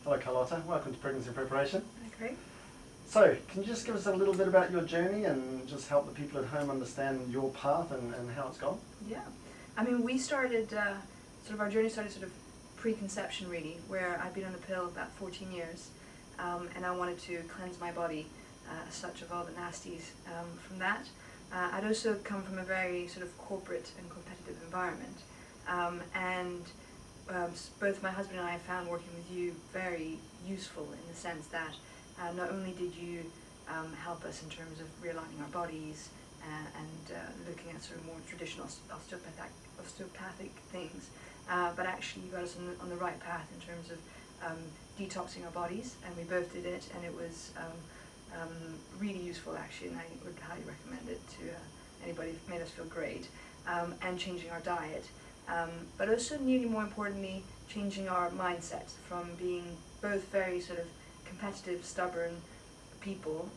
Hello Carlotta, welcome to Pregnancy Preparation. Okay. So, can you just give us a little bit about your journey and just help the people at home understand your path and how it's gone? Yeah. I mean, we started, our journey started sort of preconception really, where I'd been on the pill about 14 years, and I wanted to cleanse my body as such of all the nasties from that. I'd also come from a very sort of corporate and competitive environment, and both my husband and I found working with you very useful in the sense that not only did you help us in terms of realigning our bodies and looking at sort of more traditional osteopathic things, but actually you got us on the right path in terms of detoxing our bodies, and we both did it, and it was really useful actually, and I would highly recommend it to anybody. It made us feel great, and changing our diet, but also nearly more importantly changing our mindset from being both very sort of competitive, stubborn people,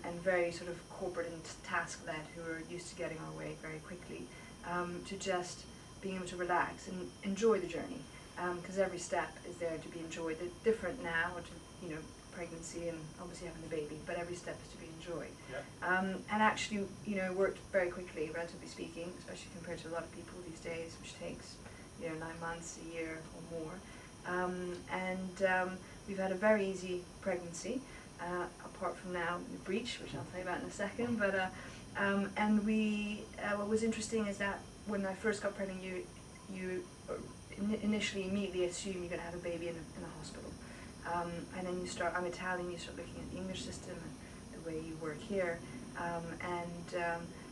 and very sort of corporate and task-led who are used to getting our way very quickly, to just being able to relax and enjoy the journey, because every step is there to be enjoyed. They're different now, to, pregnancy and obviously having the baby, but every step is to be enjoyed. Yeah. And actually, worked very quickly, relatively speaking, especially compared to a lot of people these days, which takes 9 months, a year or more. We've had a very easy pregnancy, apart from now the breech, which I'll tell you about in a second. But what was interesting is that when I first got pregnant, you initially immediately assume you're going to have a baby in a hospital, and then I'm Italian, you start looking at the English system and the way you work here,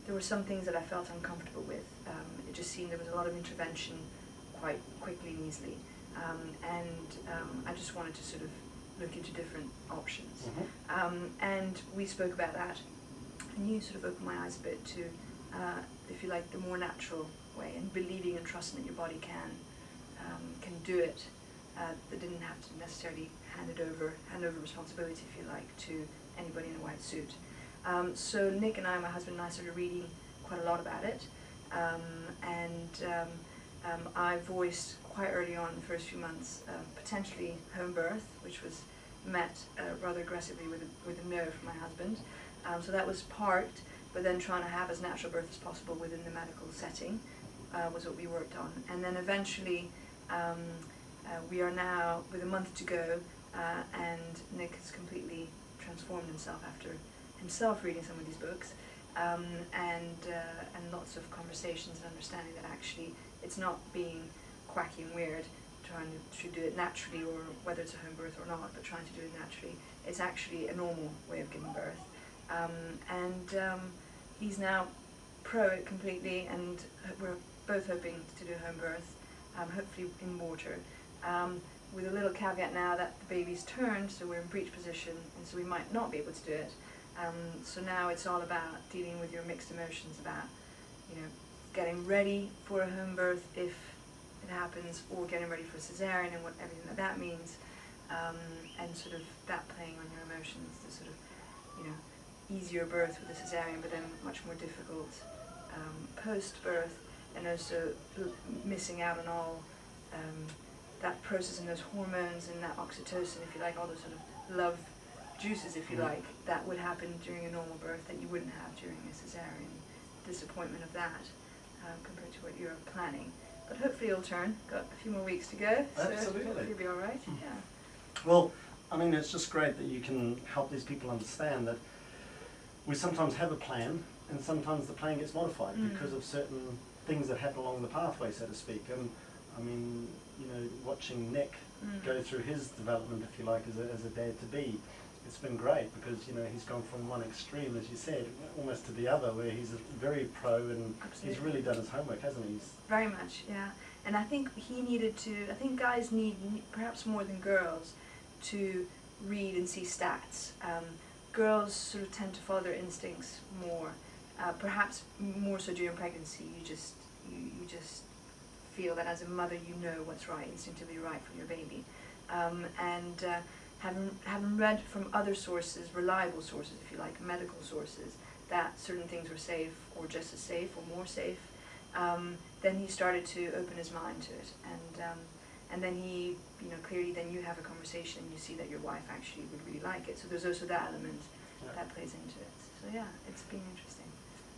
there were some things that I felt uncomfortable with. It just seemed there was a lot of intervention quite quickly and easily. I just wanted to sort of look into different options. And we spoke about that, and you sort of opened my eyes a bit to, if you like, the more natural way, and believing and trusting that your body can do it, that didn't have to necessarily hand over responsibility, if you like, to anybody in a white suit. So Nick and I, my husband and I, started reading quite a lot about it, I voiced quite early on in the first few months potentially home birth, which was met rather aggressively with a no from my husband. So that was parked, but then trying to have as natural birth as possible within the medical setting was what we worked on. And then eventually we are now with a month to go, and Nick has completely transformed himself after himself reading some of these books, and lots of conversations and understanding that actually it's not being quacky and weird, trying to do it naturally, or whether it's a home birth or not, but trying to do it naturally. It's actually a normal way of giving birth. He's now pro it completely, and we're both hoping to do home birth, hopefully in water, with a little caveat now that the baby's turned, so we're in breech position, and so we might not be able to do it. So now it's all about dealing with your mixed emotions about, getting ready for a home birth if it happens, or getting ready for a cesarean and everything that means, and sort of that playing on your emotions, the sort of, easier birth with a cesarean, but then much more difficult post-birth, and also missing out on all that process and those hormones and that oxytocin, if you like, all those sort of love juices, if you like, that would happen during a normal birth that you wouldn't have during a cesarean. Disappointment of that compared to what you're planning. But hopefully it'll turn. Got a few more weeks to go, so Absolutely. you'll be all right. Yeah. Well, I mean, it's just great that you can help these people understand that we sometimes have a plan, and sometimes the plan gets modified because of certain things that happen along the pathway, so to speak. And I mean, watching Nick go through his development, if you like, as a dad-to-be, it's been great because he's gone from one extreme, as you said, almost to the other, where he's very pro, and Absolutely. He's really done his homework, hasn't he? Very much, yeah. And I think he needed to. I think guys need, perhaps more than girls, to read and see stats. Girls sort of tend to follow their instincts more, perhaps more so during pregnancy. You just feel that as a mother, you know what's right, instinctively right for your baby, having read from other sources, reliable sources, if you like, medical sources, that certain things were safe, or just as safe, or more safe, then he started to open his mind to it, and then he, you know, clearly then you have a conversation and you see that your wife actually would really like it. So there's also that element that plays into it. So yeah, it's been interesting.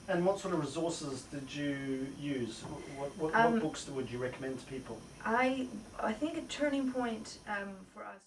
And what sort of resources did you use? What books would you recommend to people? I think a turning point for us